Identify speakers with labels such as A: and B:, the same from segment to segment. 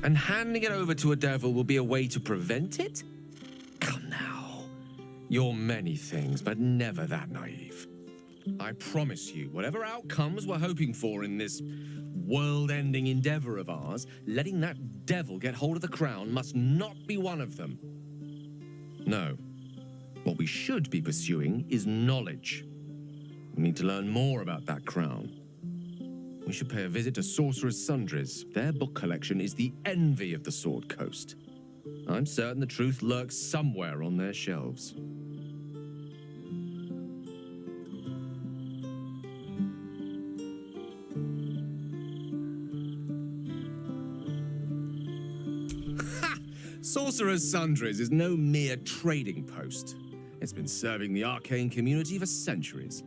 A: And handing it over to a devil will be a way to prevent it? Come now. You're many things, but never that naive. I promise you, whatever outcomes we're hoping for in this world-ending endeavor of ours, letting that devil get hold of the crown must not be one of them. No. What we should be pursuing is knowledge. We need to learn more about that crown. We should pay a visit to Sorcerer's Sundries. Their book collection is the envy of the Sword Coast. I'm certain the truth lurks somewhere on their shelves. Ha! Sorcerer's Sundries is no mere trading post. It's been serving the arcane community for centuries.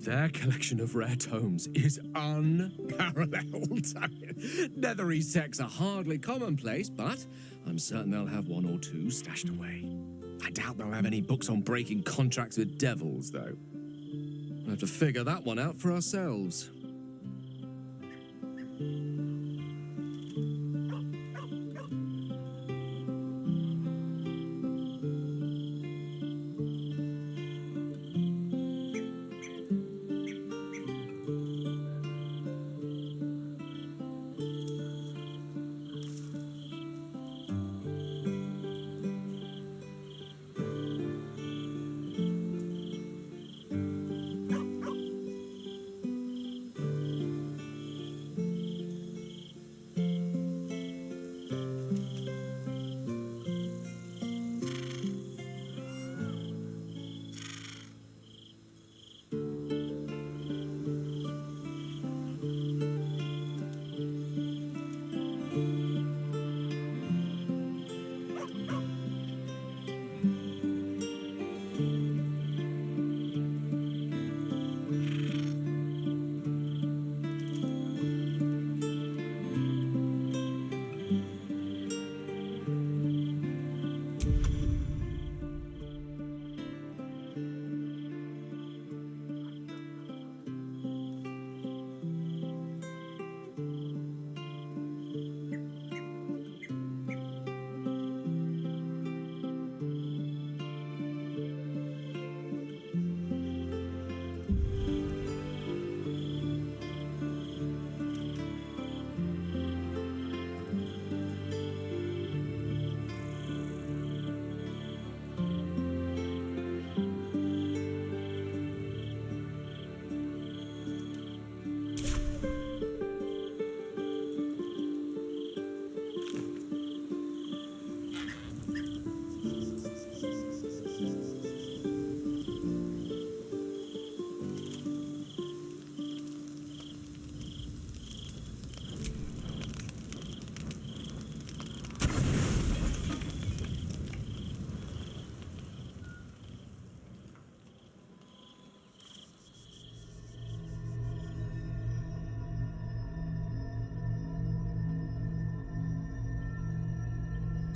A: Their collection of rare tomes is unparalleled. Netherese texts are hardly commonplace, but I'm certain they'll have one or two stashed away. I doubt they'll have any books on breaking contracts with devils, though. We'll have to figure that one out for ourselves.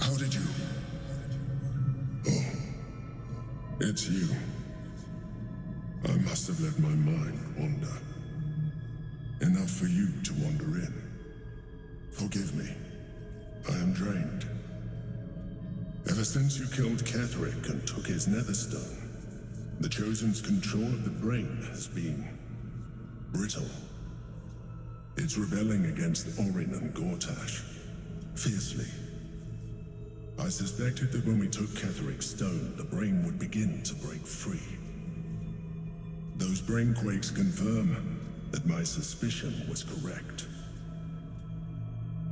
B: How did you? Oh, it's you. I must have let my mind wander. Enough for you to wander in. Forgive me. I am drained. Ever since you killed Ketheric and took his netherstone, the Chosen's control of the brain has been brittle. It's rebelling against Orin and Gortash, fiercely. I suspected that when we took Ketheric Stone, the brain would begin to break free. Those brain quakes confirm that my suspicion was correct.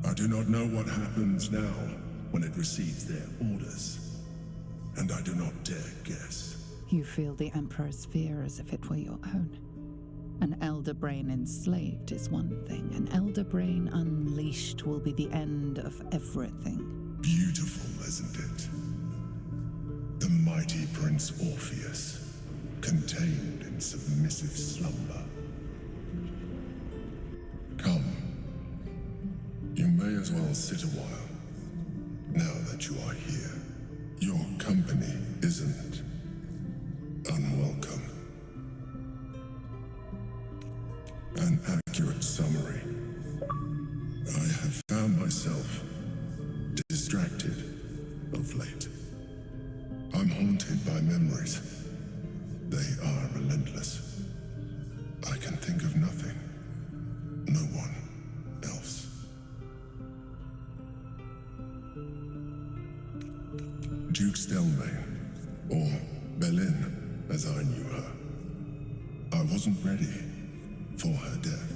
B: I do not know what happens now when it receives their orders, and I do not dare guess.
C: You feel the Emperor's fear as if it were your own. An Elder Brain enslaved is one thing. An Elder Brain unleashed will be the end of everything.
B: Beautiful, isn't it? The mighty Prince Orpheus, contained in submissive slumber. Come. You may as well sit a while, now that you are here. Your company isn't unwelcome. An accurate summary. I have found myself distracted of late. I'm haunted by memories. They are relentless. I can think of nothing. No one else. Duke Stelmane, or Belin, as I knew her. I wasn't ready for her death.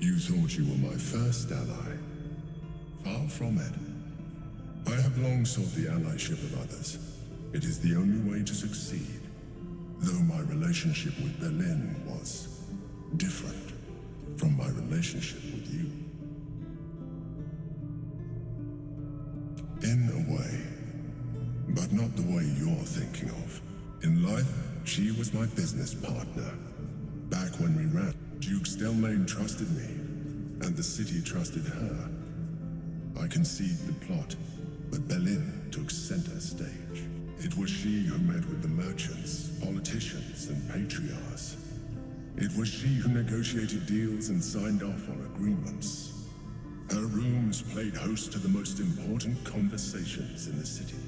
B: You thought you were my first ally. Far from it. I have long sought the allyship of others. It is the only way to succeed. Though my relationship with Belin was different from my relationship with you. In a way, but not the way you're thinking of. In life, she was my business partner. Back when we ran, Duke Stelmane trusted me, and the city trusted her. I conceived the plot, but Belin took center stage. It was she who met with the merchants, politicians, and patriarchs. It was she who negotiated deals and signed off on agreements. Her rooms played host to the most important conversations in the city.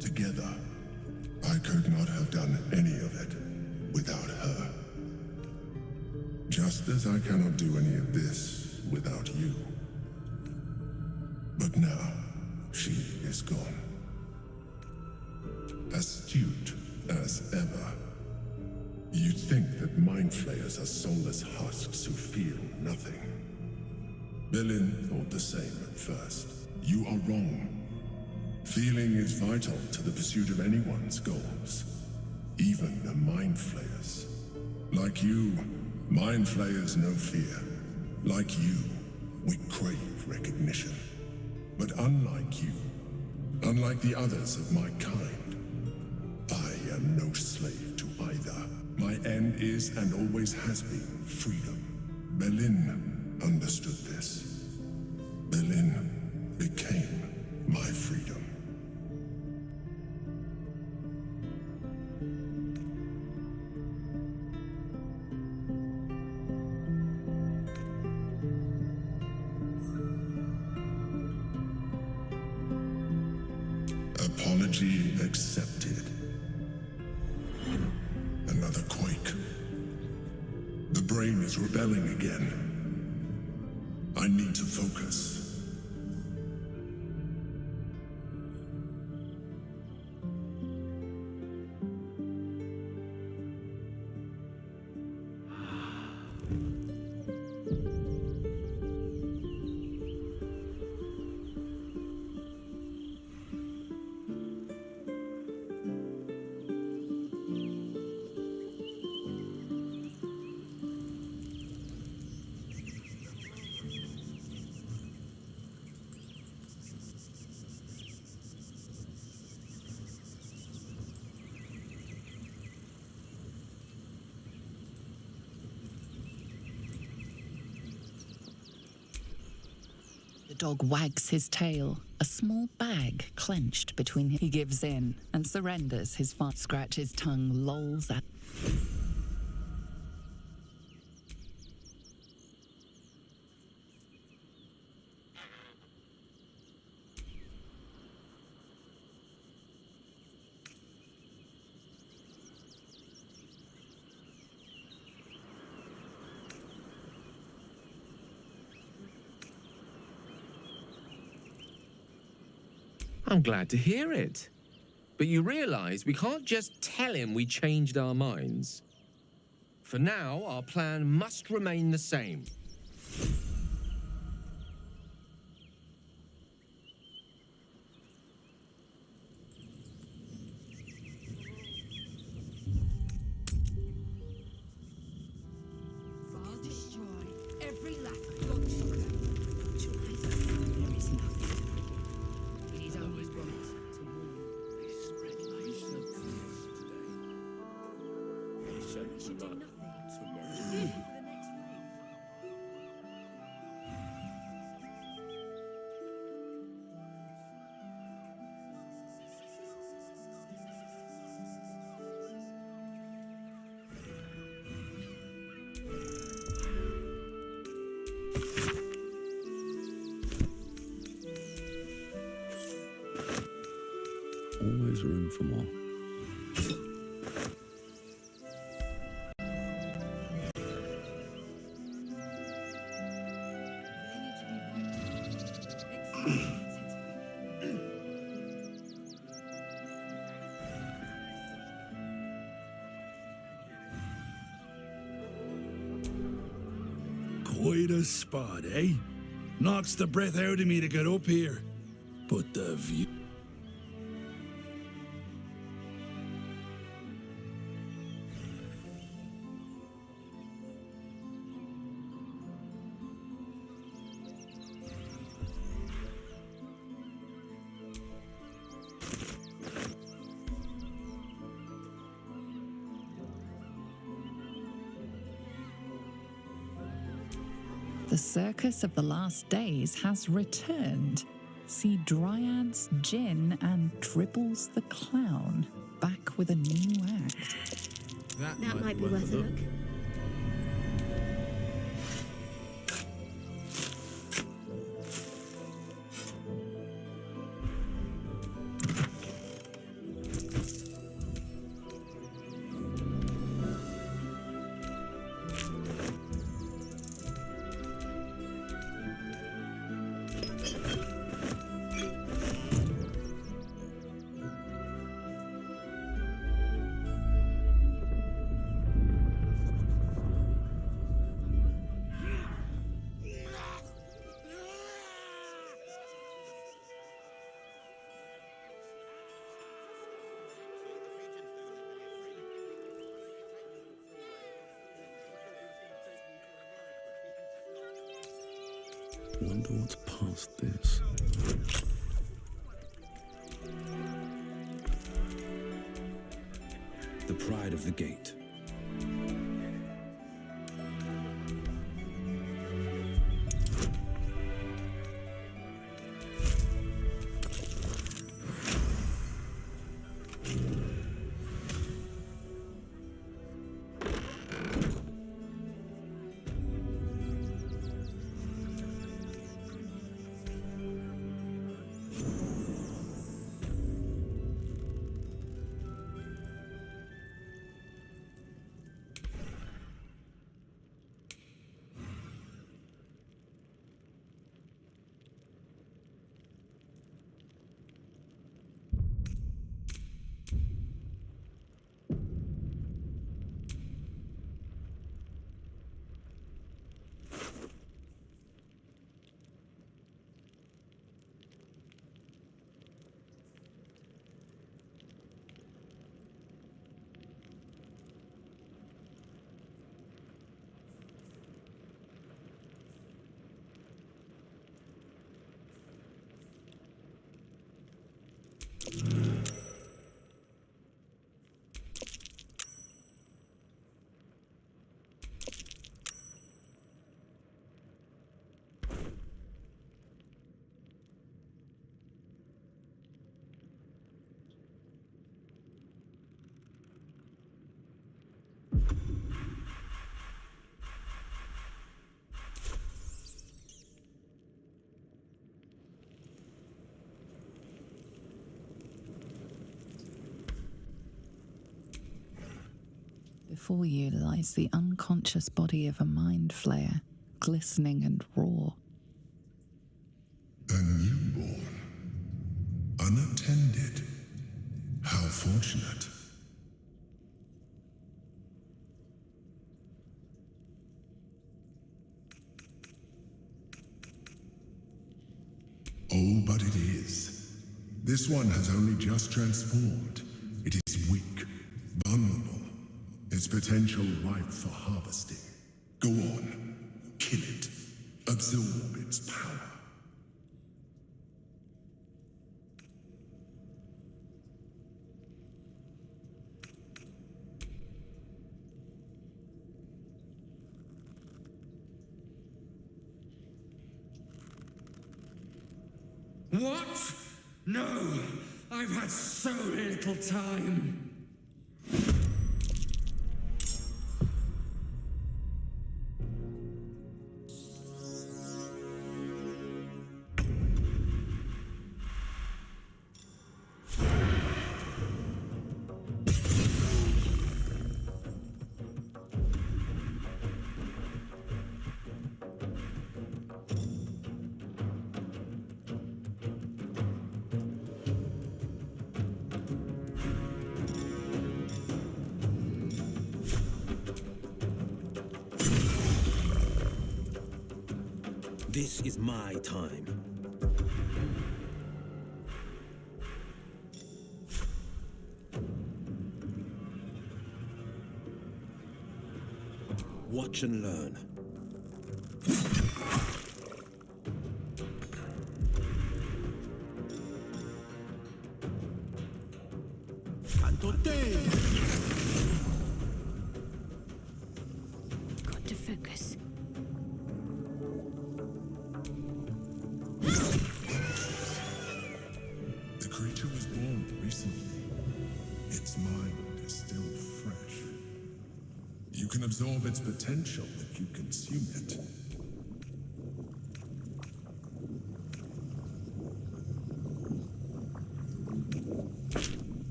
B: Together, I could not have done any of it without her. Just as I cannot do any of this without you. But now, she is gone. Astute as ever. You'd think that mind flayers are soulless husks who feel nothing. Belin thought the same at first. You are wrong. Feeling is vital to the pursuit of anyone's goals, even a mind flayer's. Like you, mind flayers know fear. Like you, we crave recognition. But unlike you, unlike the others of my kind, I am no slave to either. My end is and always has been freedom. Belin understood this. Belin became my freedom. Apology accepted. Another quake. The brain is rebelling again. I need to focus.
C: The dog wags his tail, a small bag clenched between him. He gives in and surrenders his fight. Scratches tongue, lolls at.
A: I'm glad to hear it. But you realize we can't just tell him we changed our minds. For now, our plan must remain the same.
D: I'll destroy every last bloodsucker. There is nothing. It is only right to warn. They spread like we should do nothing. For the next move.
E: Always room for more.
F: Quite a spot, eh? Knocks the breath out of me to get up here. But the view...
C: The Circus of the Last Days has returned. See Dryads, Jinn, and Dribbles the Clown back with a new act.
D: That might be worth a look.
E: Wonder what's past this.
G: The pride of the gate.
C: Before you lies the unconscious body of a mind flayer, glistening and raw.
B: A newborn. Unattended. How fortunate. Oh, but it is. This one has only just transformed. It is weak, vulnerable. Its potential ripe for harvesting. Go on. Kill it. Absorb its power.
G: What? No! I've had so little time!
H: This is my time. Watch and learn.
D: Got to focus.
B: The creature was born recently. Its mind is still fresh. You can absorb its potential if you consume it.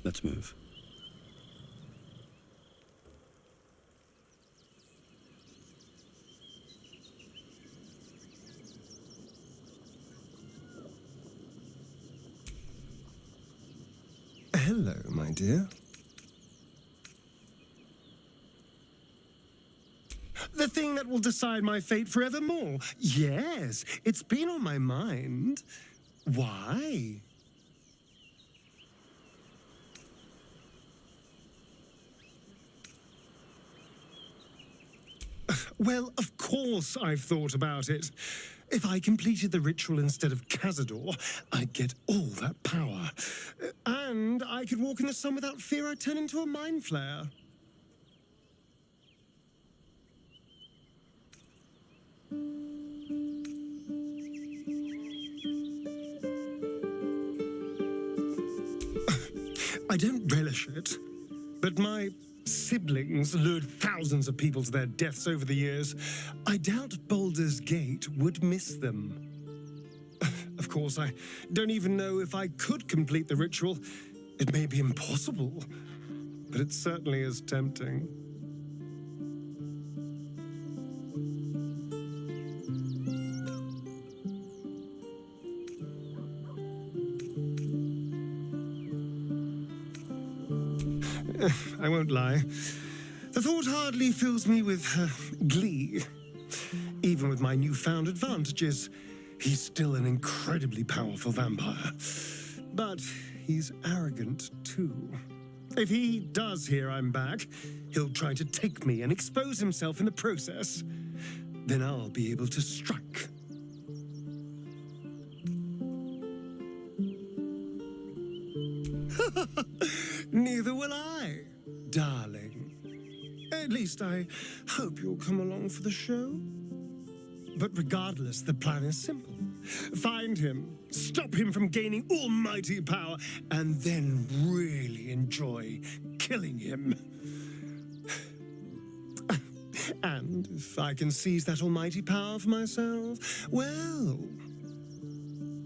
E: Let's move.
I: Hello, my dear. The thing that will decide my fate forevermore. Yes, it's been on my mind. Why? Well, of course I've thought about it. If I completed the ritual instead of Cazador, I'd get all that power. And I could walk in the sun without fear I'd turn into a mind flare. I don't relish it, but my siblings lured thousands of people to their deaths over the years. I doubt Baldur's Gate would miss them. Of course, I don't even know if I could complete the ritual. It may be impossible, but it certainly is tempting. I won't lie. The thought hardly fills me with glee. Even with my newfound advantages, he's still an incredibly powerful vampire. But he's arrogant, too. If he does hear I'm back, he'll try to take me and expose himself in the process. Then I'll be able to strike. Neither will I, darling. At least I hope you'll come along for the show. But regardless, the plan is simple. Find him, stop him from gaining almighty power, and then really enjoy killing him. And if I can seize that almighty power for myself, well,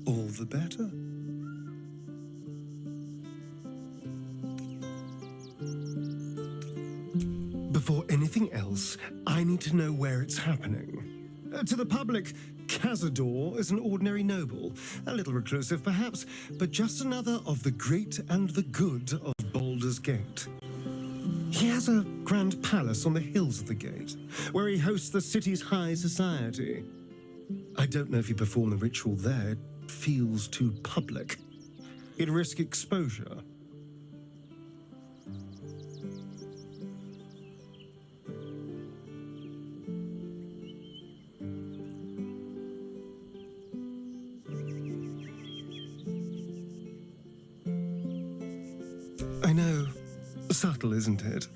I: all the better. Before anything else, I need to know where it's happening. To the public, Cazador is an ordinary noble, a little reclusive perhaps, but just another of the great and the good of Baldur's Gate. He has a grand palace on the hills of the gate, where he hosts the city's high society. I don't know if he performed the ritual there. It feels too public. He'd risk exposure. I know. Subtle, isn't it?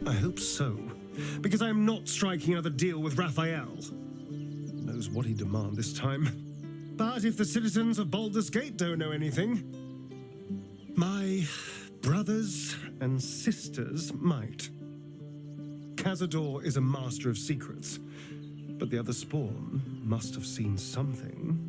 I: I hope so, because I'm not striking another deal with Raphael. Knows what he'd demand this time. But if the citizens of Baldur's Gate don't know anything, my brothers and sisters might. Cazador is a master of secrets, but the other spawn must have seen something.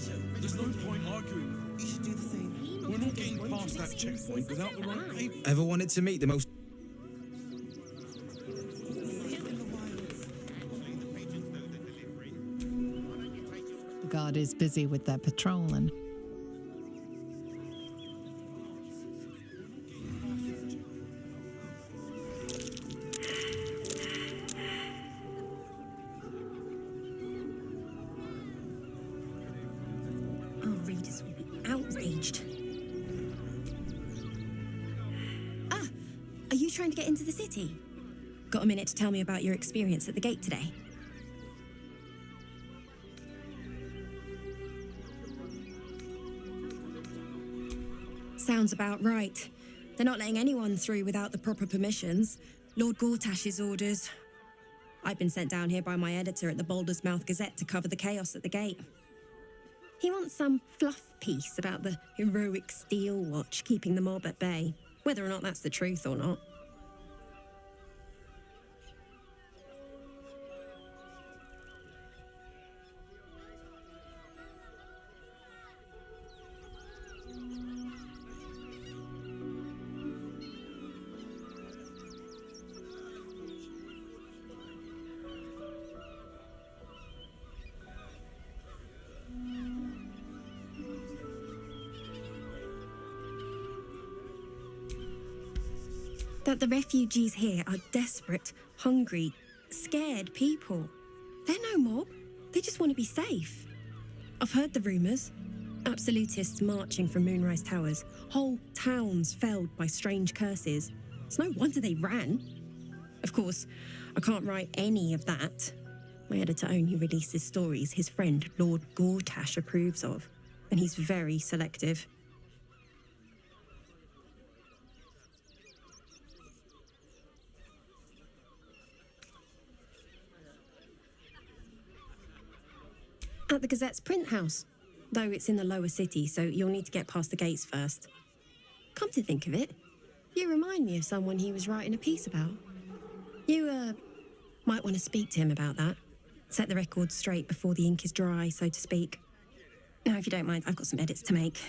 F: There's no point arguing. You should do the same. We're not getting past that checkpoint without the right people.
J: Ever wanted to meet the most...
C: The guard is busy with their patrol and
K: Our readers will be outraged. Ah, are you trying to get into the city? Got a minute to tell me about your experience at the gate today? Sounds about right. They're not letting anyone through without the proper permissions. Lord Gortash's orders. I've been sent down here by my editor at the Baldur's Mouth Gazette to cover the chaos at the gate. He wants some fluff piece about the heroic Steel Watch keeping the mob at bay, whether or not that's the truth or not. That the refugees here are desperate, hungry, scared people. They're no mob. They just want to be safe. I've heard the rumours. Absolutists marching from Moonrise Towers. Whole towns felled by strange curses. It's no wonder they ran. Of course, I can't write any of that. My editor only releases stories his friend Lord Gortash approves of, and he's very selective. At the Gazette's print house, though it's in the lower city, so you'll need to get past the gates first. Come to think of it, you remind me of someone he was writing a piece about. You, might want to speak to him about that. Set the record straight before the ink is dry, so to speak. Now, if you don't mind, I've got some edits to make.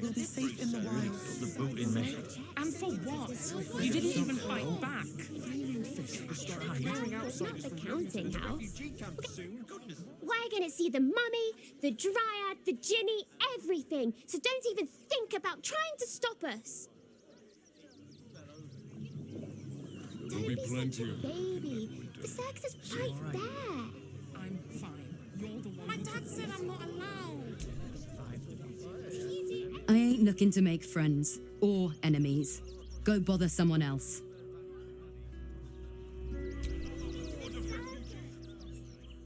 L: We'll be safe in the wild.
M: Put the boot in me.
L: And for what? You didn't even fight back.
N: Not the counting house. We're going to see the mummy, the dryad, the ginny, everything. So don't even think about trying to stop us.
F: There'll be plenty of
N: baby. The circus is right there.
L: I'm fine. You're the one. My dad said I'm not allowed.
D: I ain't looking to make friends or enemies. Go bother someone else.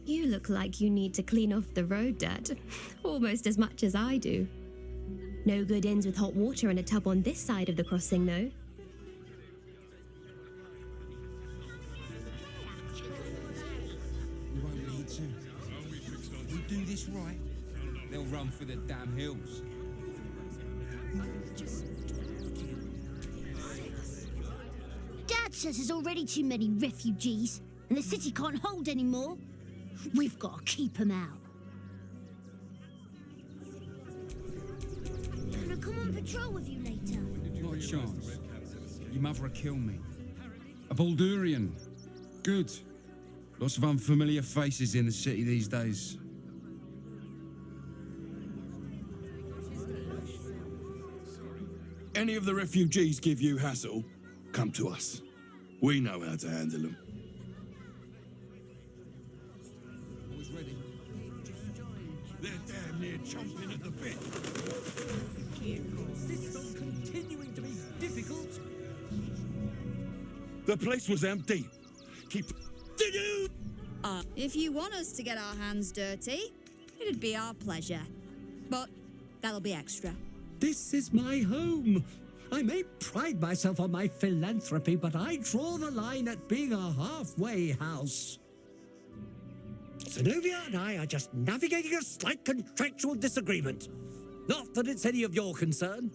N: You look like you need to clean off the road dirt, almost as much as I do. No good ends with hot water in a tub on this side of the crossing, though.
G: We won't need to. If we do this right, they'll run for the damn hills.
N: Dad says there's already too many refugees, and the city can't hold any more. We've got to keep them out. Can I come on patrol with you later?
G: Not a chance. Your mother will kill me. A Baldurian. Good. Lots of unfamiliar faces in the city these days.
F: Any of the refugees give you hassle, come to us. We know how to handle them.
G: Always ready.
F: They're damn near chomping at the bit.
L: Insist on continuing to be
F: The place was empty. Keep...
J: If you want us to get our hands dirty, it'd be our pleasure. But that'll be extra.
M: This is my home. I may pride myself on my philanthropy, but I draw the line at being a halfway house. Zenobia and I are just navigating a slight contractual disagreement. Not that it's any of your concern.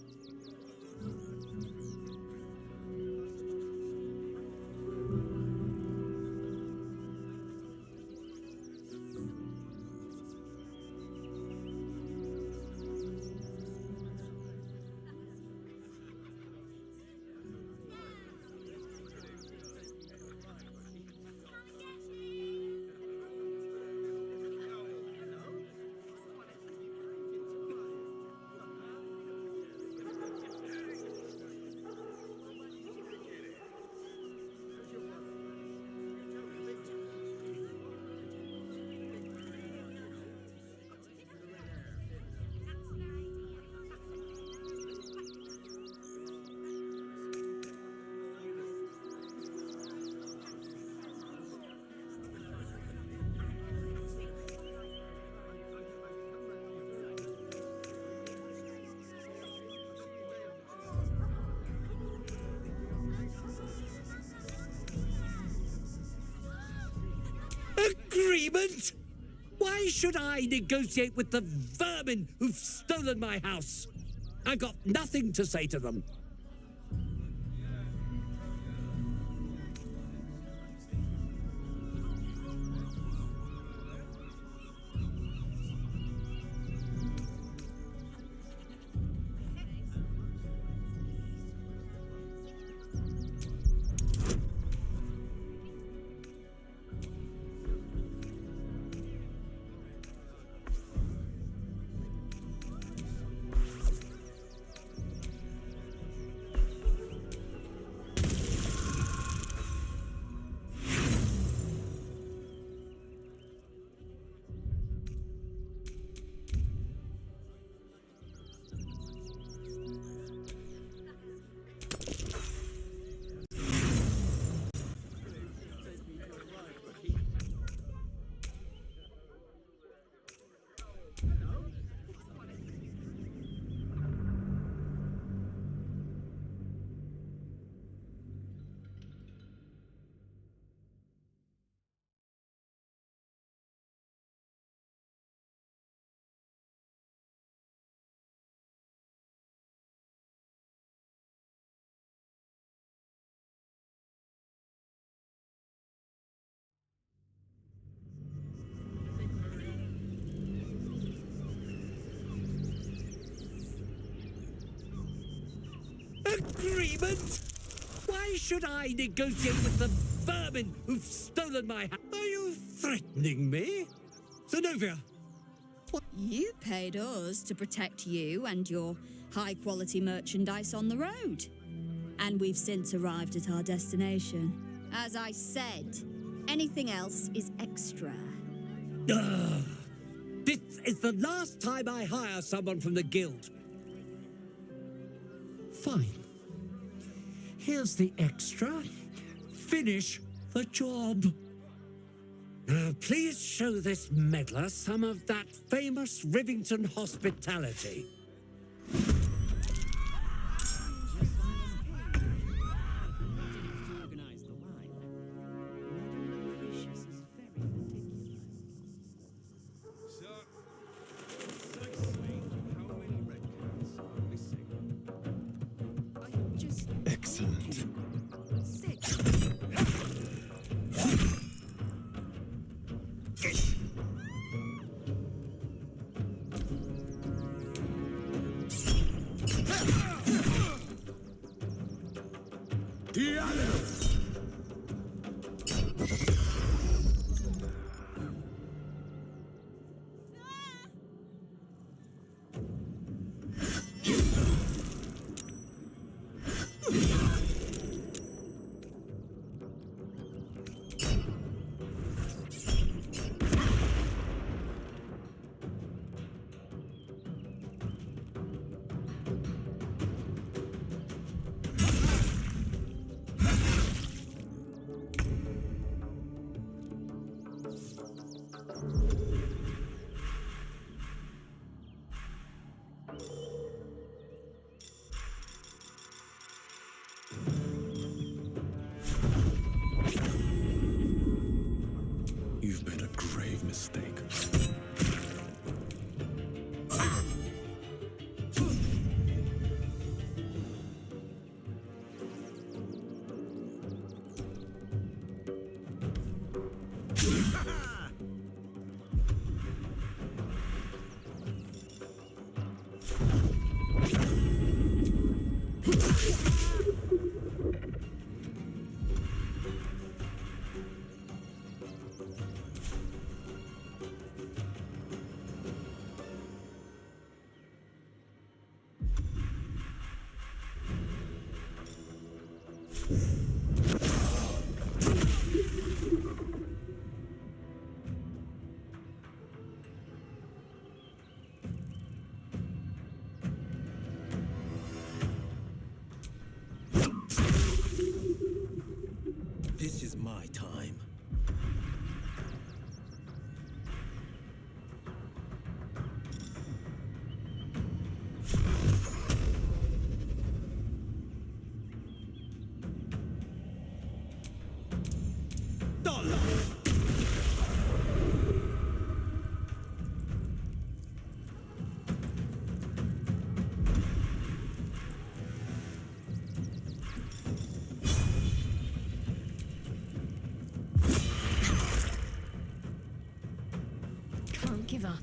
M: Agreement? Why should I negotiate with the vermin who've stolen my house? I got nothing to say to them. Agreement? Why should I negotiate with the vermin who've stolen my house? Are you threatening me? Zenobia?
J: What? You paid us to protect you and your high-quality merchandise on the road. And we've since arrived at our destination. As I said, anything else is extra.
M: This is the last time I hire someone from the guild. Fine. Here's the extra. Finish the job. Now, please show this meddler some of that famous Rivington hospitality.
I: Excellent.
H: This is my time.
K: Can't give up.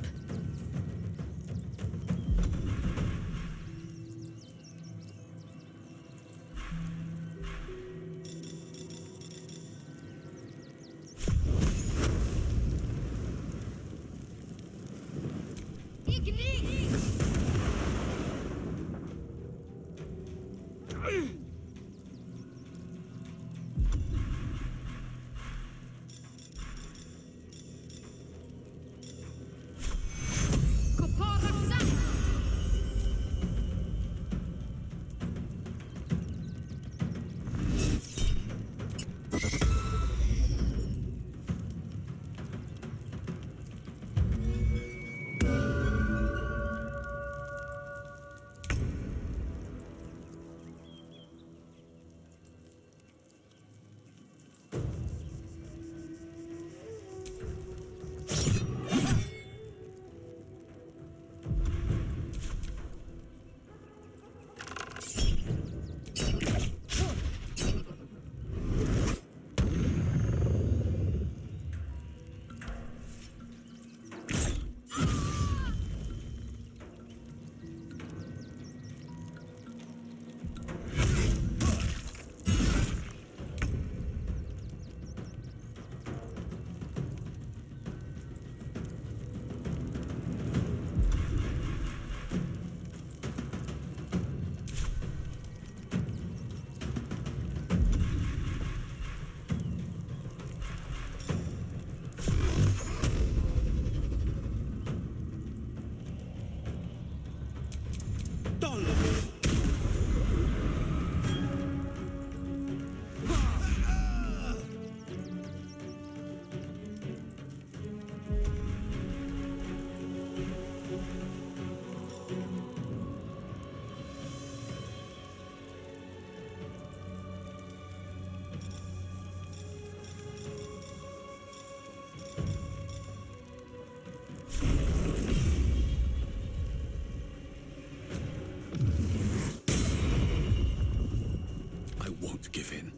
E: Give in.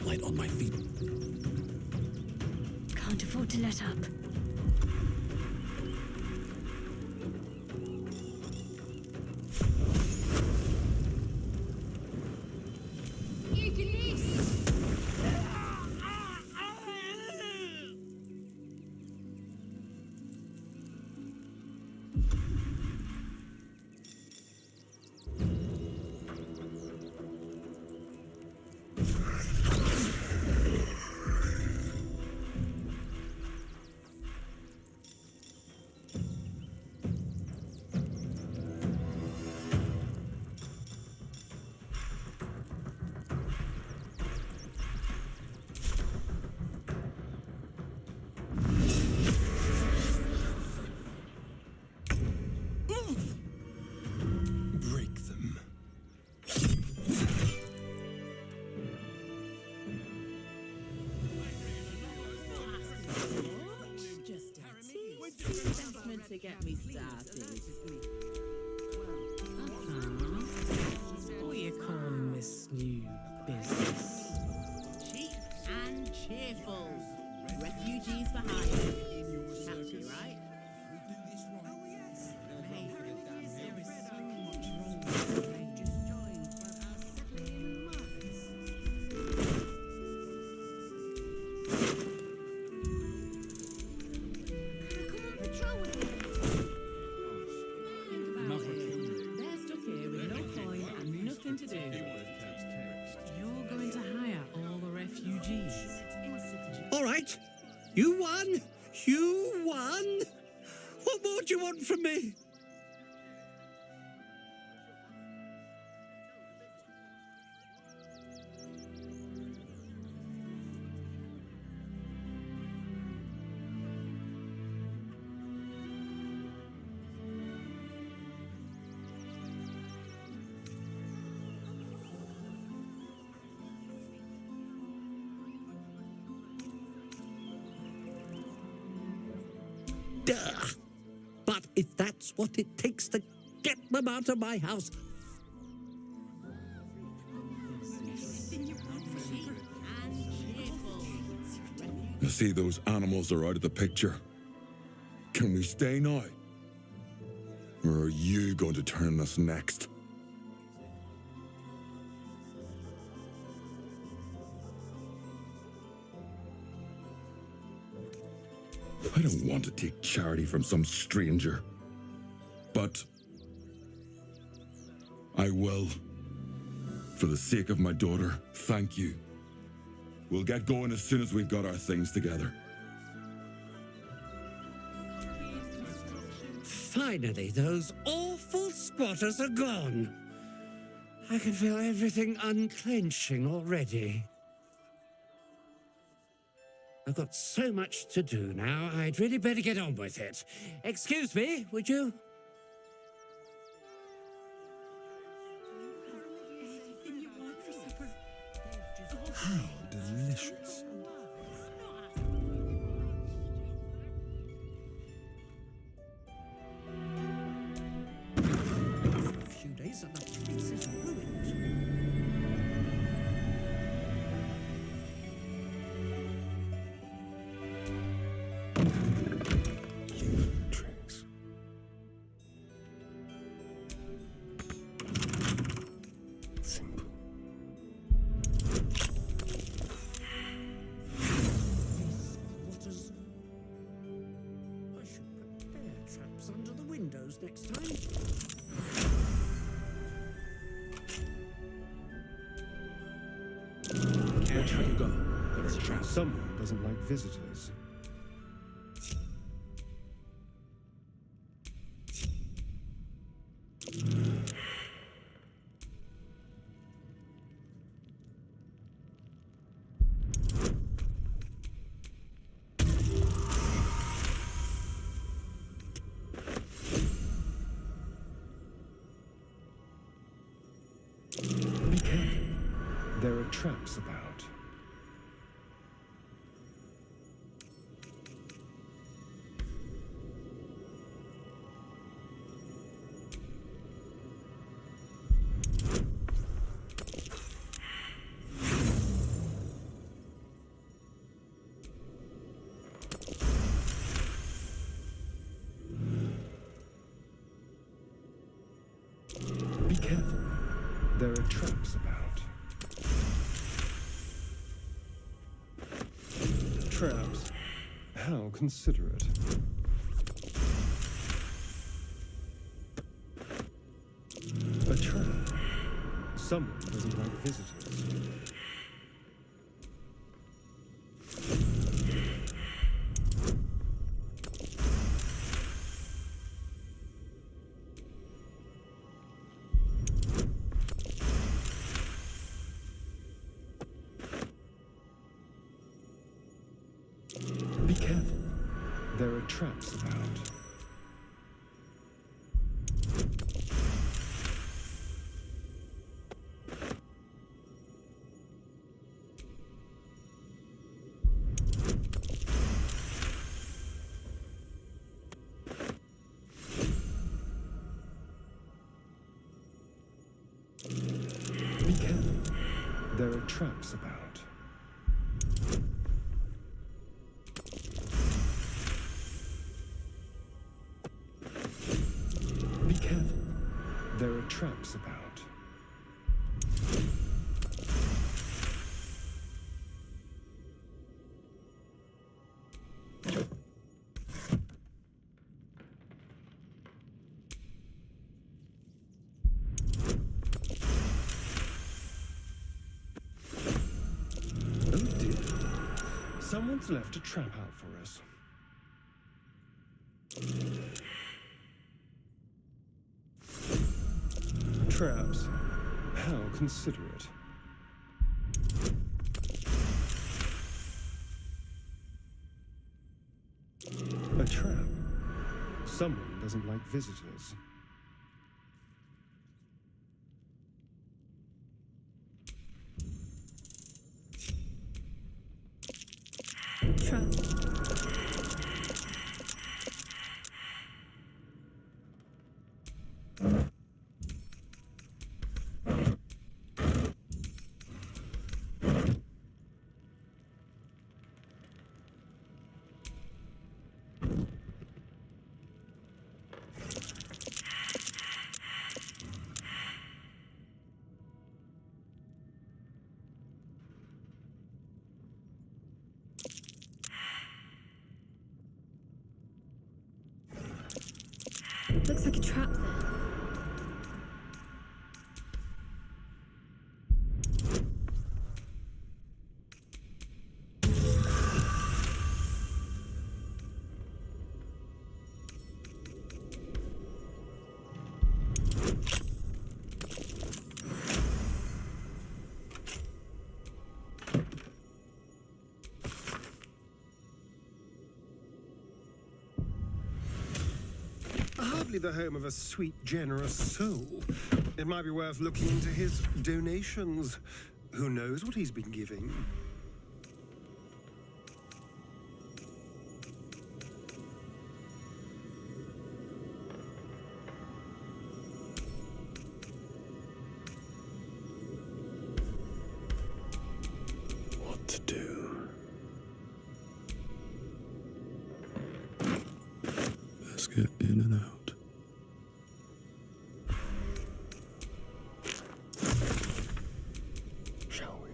E: Light on my feet.
K: Can't afford to let up.
L: to get me started. What do you call this new business? Cheap and cheerful. Refugees for hire. Catchy, right? Hey, there is so much wrong with the they just joined, but are settling in months.
N: Come on patrol with me.
L: They're stuck here with no coin and nothing to do. You're going to hire all the refugees.
M: All right. You won. You won. What more do you want from me? Duh. But if that's what it takes to get them out of my house,
B: You see, those animals are out of the picture. Can we stay now? Or are you going to turn us next? I don't want to take charity from some stranger, but I will. For the sake of my daughter, thank you. We'll get going as soon as we've got our things together.
M: finally those awful squatters are gone. I can feel everything unclenching already. I've got so much to do now, I'd really better get on with it. Excuse me, would you?
I: How delicious.
M: For a few days and the place is ruined.
I: Tricks. Simple.
M: Squatters. I should prepare traps under the windows next time.
I: Where you go? There's a trap. Someone doesn't like visitors. Be careful. There are traps about. Be careful. There are traps about. Traps? How considerate. A trap. Someone doesn't like visitors. Be careful. There are traps about. careful. There are traps about. Be careful. There are traps about. Oh dear. Someone's left a trap out for us. Traps. How considerate. A trap. Someone doesn't like visitors.
K: Trap. Looks like a trap there.
I: Hardly the home of a sweet, generous soul. It might be worth looking into his donations. Who knows what he's been giving?
E: What to do? Let's get in and out.
I: Shall we?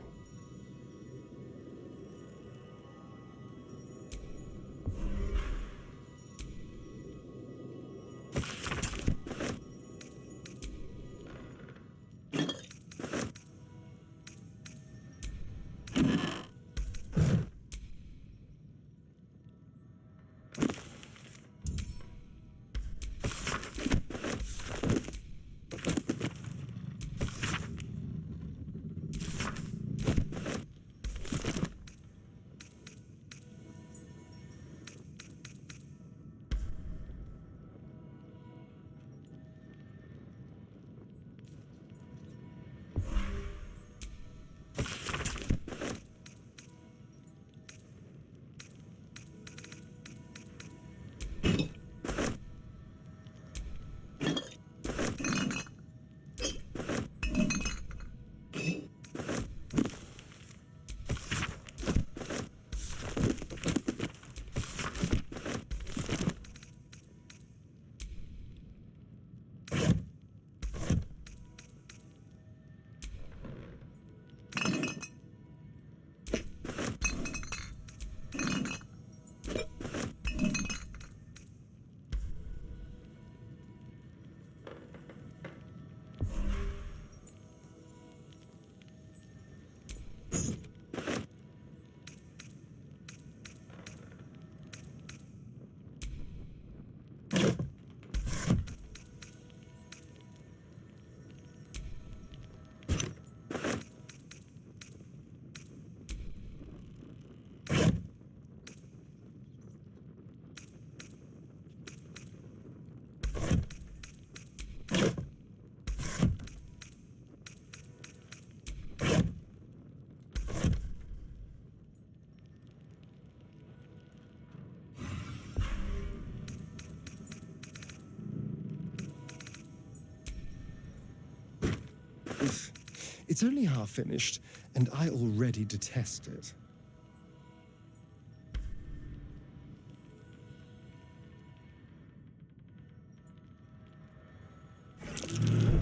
I: It's only half finished, and I already detest it.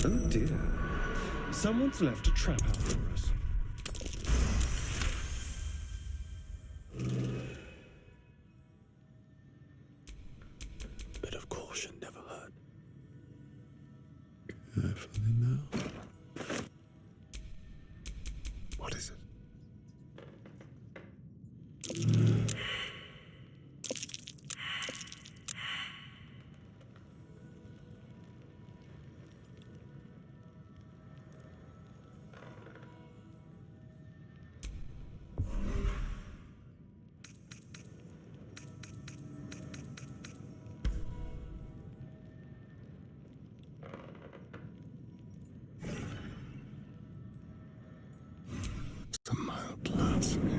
I: Oh dear. Someone's left a trap out for us.
E: Bit of caution never hurt. Carefully now.
I: What is it? It's a mild blasphemy.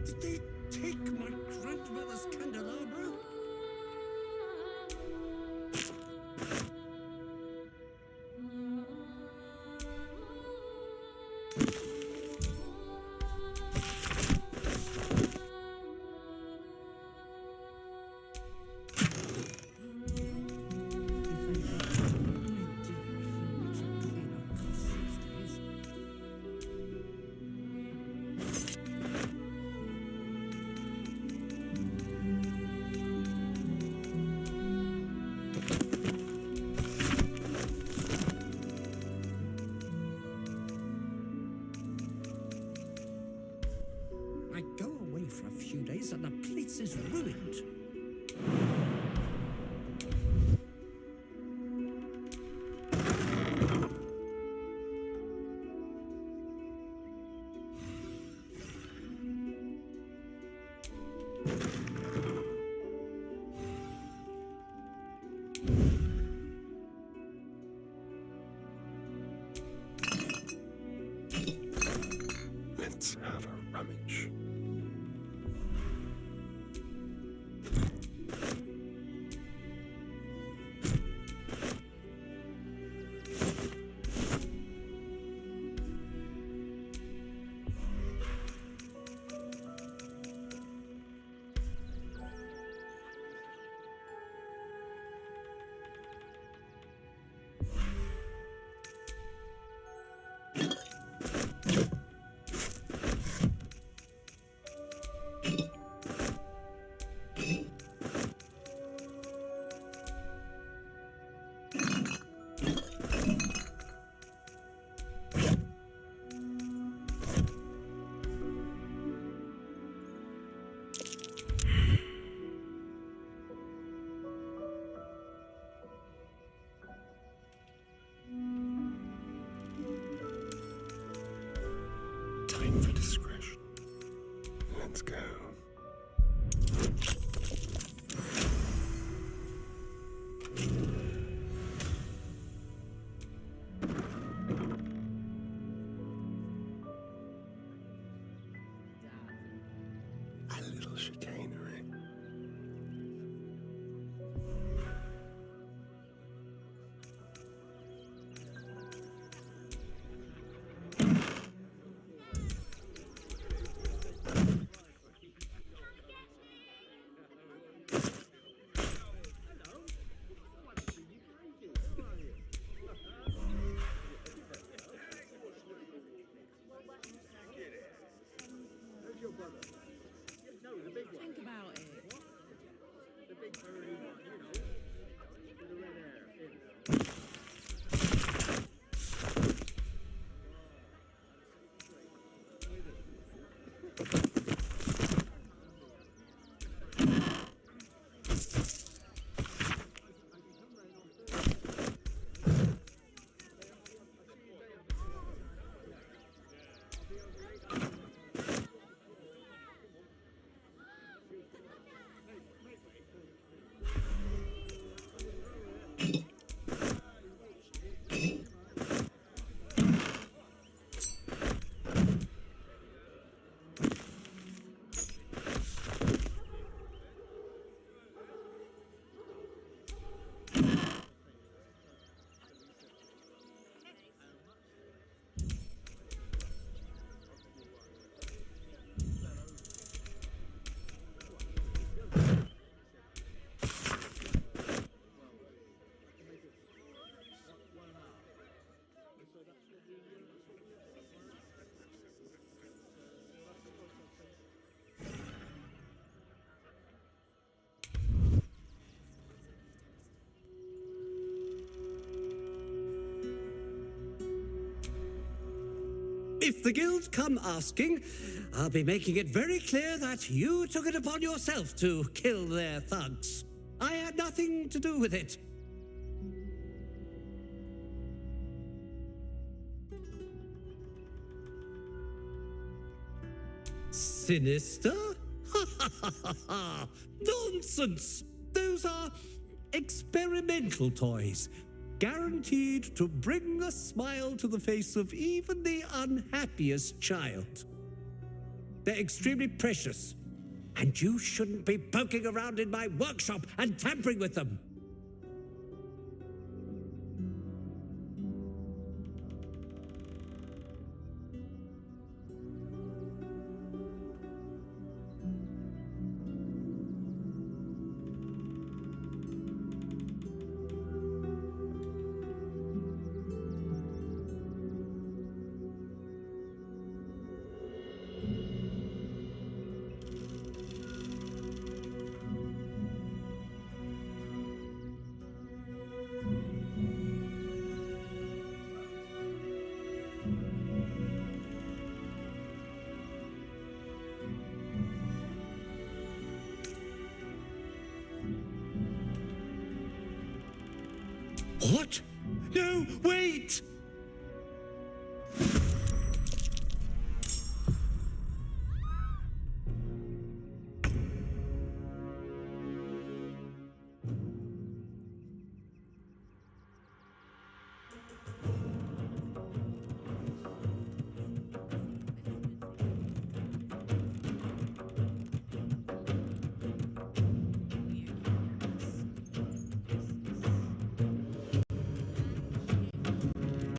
M: Did they take my grandmother's candelabra? I go away for a few days and the place is ruined.
I: Let's have a rummage.
M: If the guild come asking, I'll be making it very clear that you took it upon yourself to kill their thugs. I had nothing to do with it. Sinister? Nonsense! Those are experimental toys, guaranteed to bring a smile to the face of even the unhappiest child. They're extremely precious, and you shouldn't be poking around in my workshop and tampering with them. What? No, wait!